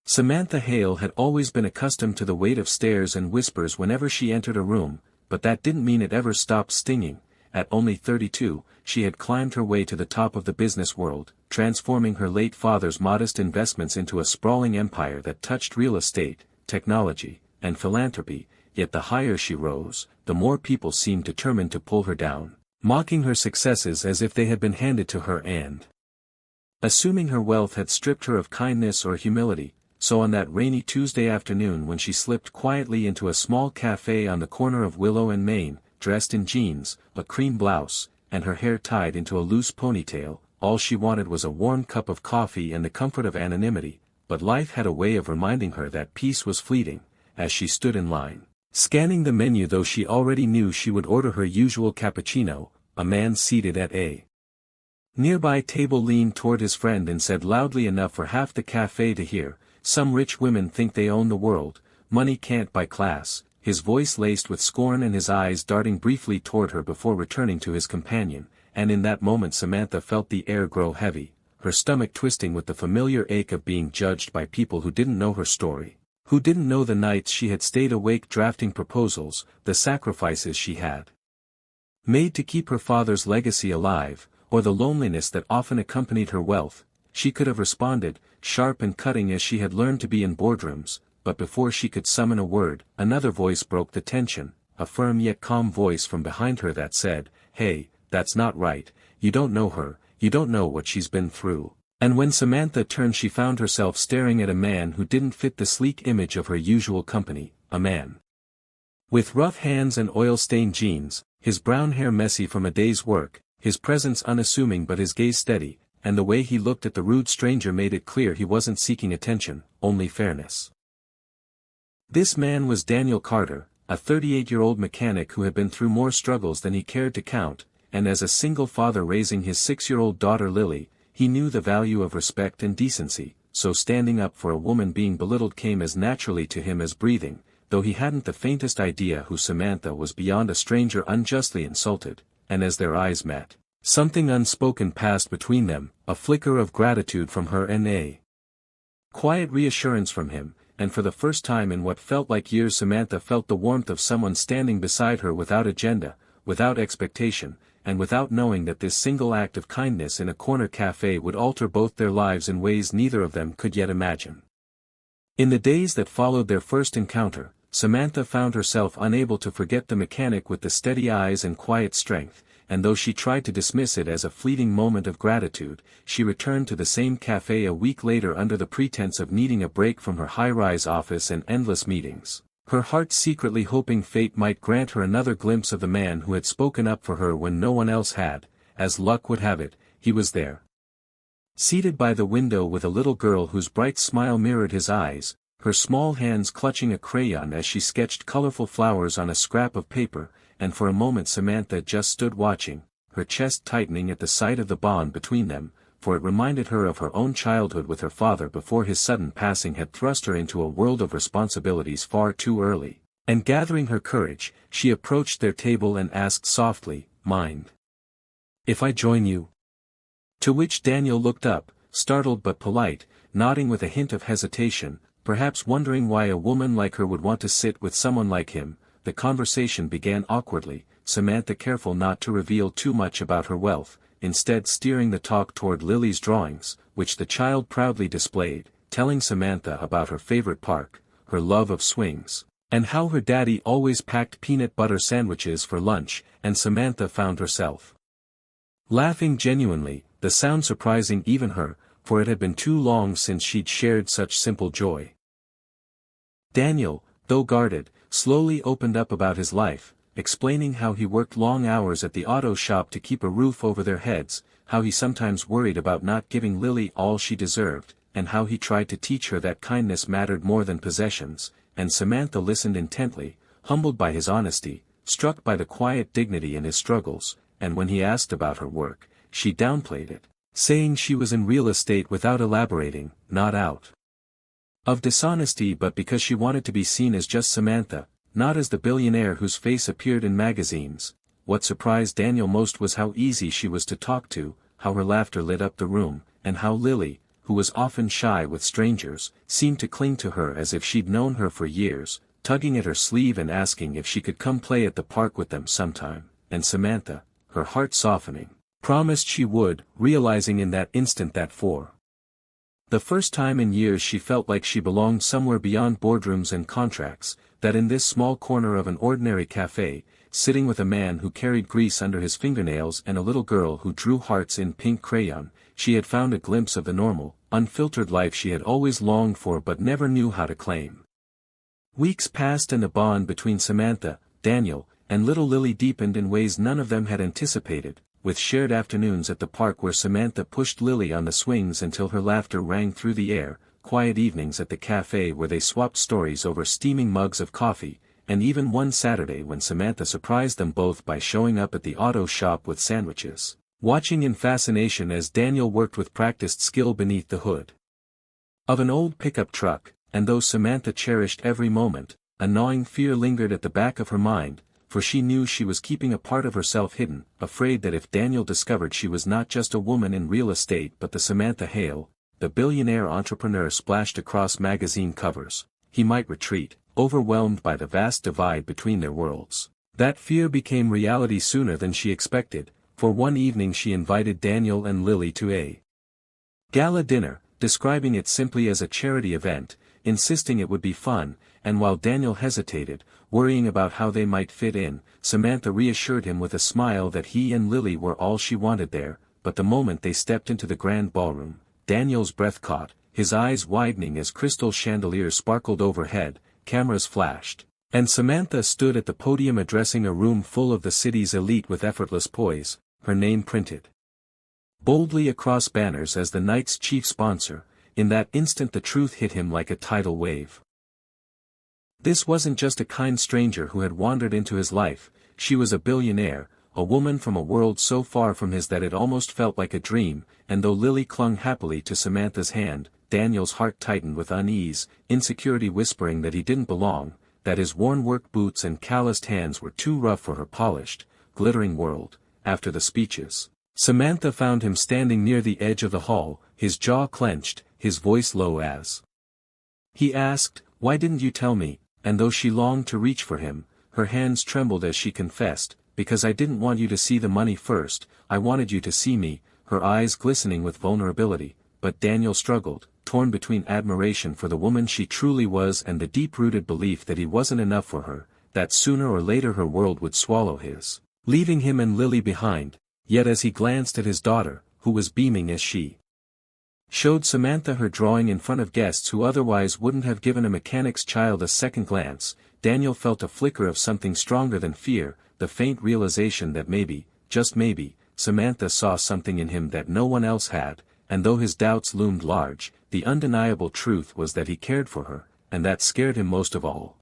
Samantha Hale had always been accustomed to the weight of stares and whispers whenever she entered a room, but that didn't mean it ever stopped stinging. At only 32, she had climbed her way to the top of the business world, transforming her late father's modest investments into a sprawling empire that touched real estate, technology, and philanthropy, yet the higher she rose, the more people seemed determined to pull her down, mocking her successes as if they had been handed to her and assuming her wealth had stripped her of kindness or humility. So on that rainy Tuesday afternoon when she slipped quietly into a small café on the corner of Willow and Main, dressed in jeans, a cream blouse, and her hair tied into a loose ponytail, all she wanted was a warm cup of coffee and the comfort of anonymity, but life had a way of reminding her that peace was fleeting. As she stood in line, scanning the menu though she already knew she would order her usual cappuccino, a man seated at a nearby table leaned toward his friend and said loudly enough for half the café to hear, "Some rich women think they own the world, money can't buy class," his voice laced with scorn and his eyes darting briefly toward her before returning to his companion, and in that moment Samantha felt the air grow heavy, her stomach twisting with the familiar ache of being judged by people who didn't know her story, who didn't know the nights she had stayed awake drafting proposals, the sacrifices she had made to keep her father's legacy alive, or the loneliness that often accompanied her wealth. She could have responded, sharp and cutting as she had learned to be in boardrooms, but before she could summon a word, another voice broke the tension, a firm yet calm voice from behind her that said, "Hey, that's not right, you don't know her, you don't know what she's been through." And when Samantha turned she found herself staring at a man who didn't fit the sleek image of her usual company, a man with rough hands and oil-stained jeans, his brown hair messy from a day's work, his presence unassuming but his gaze steady, and the way he looked at the rude stranger made it clear he wasn't seeking attention, only fairness. This man was Daniel Carter, a 38-year-old mechanic who had been through more struggles than he cared to count, and as a single father raising his 6-year-old daughter Lily, he knew the value of respect and decency, so standing up for a woman being belittled came as naturally to him as breathing, though he hadn't the faintest idea who Samantha was beyond a stranger unjustly insulted, and as their eyes met, something unspoken passed between them, a flicker of gratitude from her and a quiet reassurance from him, and for the first time in what felt like years Samantha felt the warmth of someone standing beside her without agenda, without expectation, and without knowing that this single act of kindness in a corner cafe would alter both their lives in ways neither of them could yet imagine. In the days that followed their first encounter, Samantha found herself unable to forget the mechanic with the steady eyes and quiet strength, and though she tried to dismiss it as a fleeting moment of gratitude, she returned to the same cafe a week later under the pretense of needing a break from her high-rise office and endless meetings, her heart secretly hoping fate might grant her another glimpse of the man who had spoken up for her when no one else had. As luck would have it, he was there, seated by the window with a little girl whose bright smile mirrored his eyes, her small hands clutching a crayon as she sketched colorful flowers on a scrap of paper, and for a moment Samantha just stood watching, her chest tightening at the sight of the bond between them, for it reminded her of her own childhood with her father before his sudden passing had thrust her into a world of responsibilities far too early. And gathering her courage, she approached their table and asked softly, "Mind if I join you?" To which Daniel looked up, startled but polite, nodding with a hint of hesitation, perhaps wondering why a woman like her would want to sit with someone like him. The conversation began awkwardly, Samantha careful not to reveal too much about her wealth, instead steering the talk toward Lily's drawings, which the child proudly displayed, telling Samantha about her favorite park, her love of swings, and how her daddy always packed peanut butter sandwiches for lunch, and Samantha found herself laughing genuinely, the sound surprising even her, for it had been too long since she'd shared such simple joy. Daniel, though guarded, slowly opened up about his life, explaining how he worked long hours at the auto shop to keep a roof over their heads, how he sometimes worried about not giving Lily all she deserved, and how he tried to teach her that kindness mattered more than possessions, and Samantha listened intently, humbled by his honesty, struck by the quiet dignity in his struggles, and when he asked about her work, she downplayed it, saying she was in real estate without elaborating, not out of dishonesty but because she wanted to be seen as just Samantha, not as the billionaire whose face appeared in magazines. What surprised Daniel most was how easy she was to talk to, how her laughter lit up the room, and how Lily, who was often shy with strangers, seemed to cling to her as if she'd known her for years, tugging at her sleeve and asking if she could come play at the park with them sometime, and Samantha, her heart softening, promised she would, realizing in that instant that for the first time in years she felt like she belonged somewhere beyond boardrooms and contracts, that in this small corner of an ordinary café, sitting with a man who carried grease under his fingernails and a little girl who drew hearts in pink crayon, she had found a glimpse of the normal, unfiltered life she had always longed for but never knew how to claim. Weeks passed and the bond between Samantha, Daniel, and little Lily deepened in ways none of them had anticipated, with shared afternoons at the park where Samantha pushed Lily on the swings until her laughter rang through the air, quiet evenings at the café where they swapped stories over steaming mugs of coffee, and even one Saturday when Samantha surprised them both by showing up at the auto shop with sandwiches, watching in fascination as Daniel worked with practiced skill beneath the hood of an old pickup truck, and though Samantha cherished every moment, a gnawing fear lingered at the back of her mind, for she knew she was keeping a part of herself hidden, afraid that if Daniel discovered she was not just a woman in real estate but the Samantha Hale, the billionaire entrepreneur splashed across magazine covers, he might retreat, overwhelmed by the vast divide between their worlds. That fear became reality sooner than she expected, for one evening she invited Daniel and Lily to a gala dinner, describing it simply as a charity event, insisting it would be fun, and while Daniel hesitated, worrying about how they might fit in, Samantha reassured him with a smile that he and Lily were all she wanted there, but the moment they stepped into the grand ballroom, Daniel's breath caught, his eyes widening as crystal chandeliers sparkled overhead, cameras flashed, and Samantha stood at the podium addressing a room full of the city's elite with effortless poise, her name printed boldly across banners as the night's chief sponsor. In that instant the truth hit him like a tidal wave. This wasn't just a kind stranger who had wandered into his life, she was a billionaire, a woman from a world so far from his that it almost felt like a dream, and though Lily clung happily to Samantha's hand, Daniel's heart tightened with unease, insecurity whispering that he didn't belong, that his worn work boots and calloused hands were too rough for her polished, glittering world. After the speeches, Samantha found him standing near the edge of the hall, his jaw clenched, his voice low as he asked, "Why didn't you tell me?" And though she longed to reach for him, her hands trembled as she confessed, "Because I didn't want you to see the money first, I wanted you to see me," her eyes glistening with vulnerability. But Daniel struggled, torn between admiration for the woman she truly was and the deep-rooted belief that he wasn't enough for her, that sooner or later her world would swallow his, leaving him and Lily behind. Yet as he glanced at his daughter, who was beaming as she showed Samantha her drawing in front of guests who otherwise wouldn't have given a mechanic's child a second glance, Daniel felt a flicker of something stronger than fear, the faint realization that maybe, just maybe, Samantha saw something in him that no one else had, and though his doubts loomed large, the undeniable truth was that he cared for her, and that scared him most of all.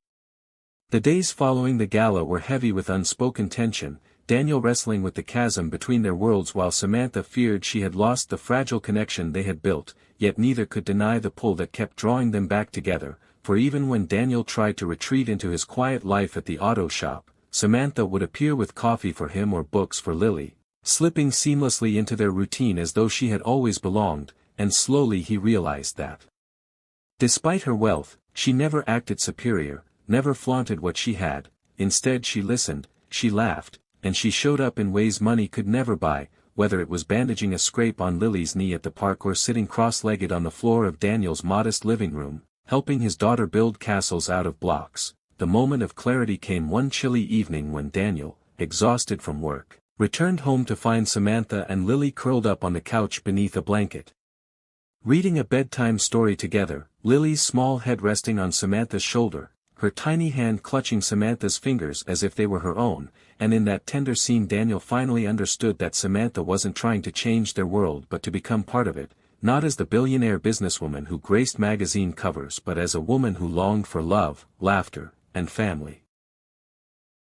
The days following the gala were heavy with unspoken tension, Daniel wrestling with the chasm between their worlds while Samantha feared she had lost the fragile connection they had built, yet neither could deny the pull that kept drawing them back together, for even when Daniel tried to retreat into his quiet life at the auto shop, Samantha would appear with coffee for him or books for Lily, slipping seamlessly into their routine as though she had always belonged, and slowly he realized that despite her wealth, she never acted superior, never flaunted what she had. Instead she listened, she laughed, and she showed up in ways money could never buy, whether it was bandaging a scrape on Lily's knee at the park or sitting cross-legged on the floor of Daniel's modest living room, helping his daughter build castles out of blocks. The moment of clarity came one chilly evening when Daniel, exhausted from work, returned home to find Samantha and Lily curled up on the couch beneath a blanket, reading a bedtime story together, Lily's small head resting on Samantha's shoulder, her tiny hand clutching Samantha's fingers as if they were her own, and in that tender scene Daniel finally understood that Samantha wasn't trying to change their world but to become part of it, not as the billionaire businesswoman who graced magazine covers but as a woman who longed for love, laughter, and family.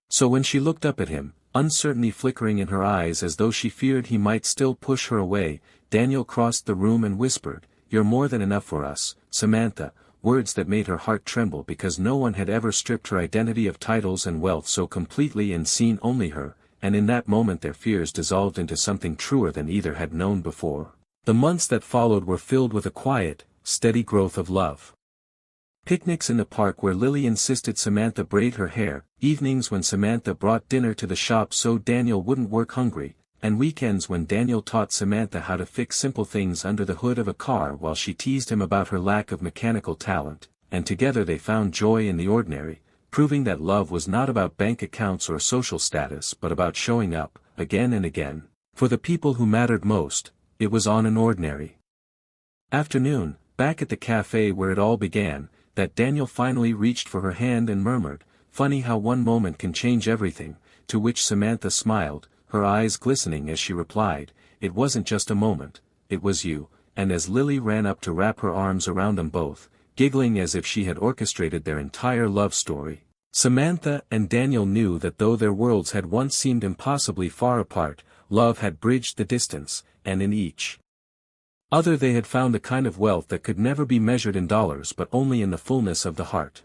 So when she looked up at him, uncertainty flickering in her eyes as though she feared he might still push her away, Daniel crossed the room and whispered, "You're more than enough for us, Samantha," words that made her heart tremble because no one had ever stripped her identity of titles and wealth so completely and seen only her, and in that moment their fears dissolved into something truer than either had known before. The months that followed were filled with a quiet, steady growth of love. Picnics in the park where Lily insisted Samantha braid her hair, evenings when Samantha brought dinner to the shop so Daniel wouldn't work hungry, and weekends when Daniel taught Samantha how to fix simple things under the hood of a car while she teased him about her lack of mechanical talent, and together they found joy in the ordinary, proving that love was not about bank accounts or social status but about showing up, again and again, for the people who mattered most. It was on an ordinary afternoon, back at the café where it all began, that Daniel finally reached for her hand and murmured, "Funny how one moment can change everything," to which Samantha smiled, her eyes glistening as she replied, "It wasn't just a moment, it was you," and as Lily ran up to wrap her arms around them both, giggling as if she had orchestrated their entire love story, Samantha and Daniel knew that though their worlds had once seemed impossibly far apart, love had bridged the distance, and in each other they had found a kind of wealth that could never be measured in dollars but only in the fullness of the heart.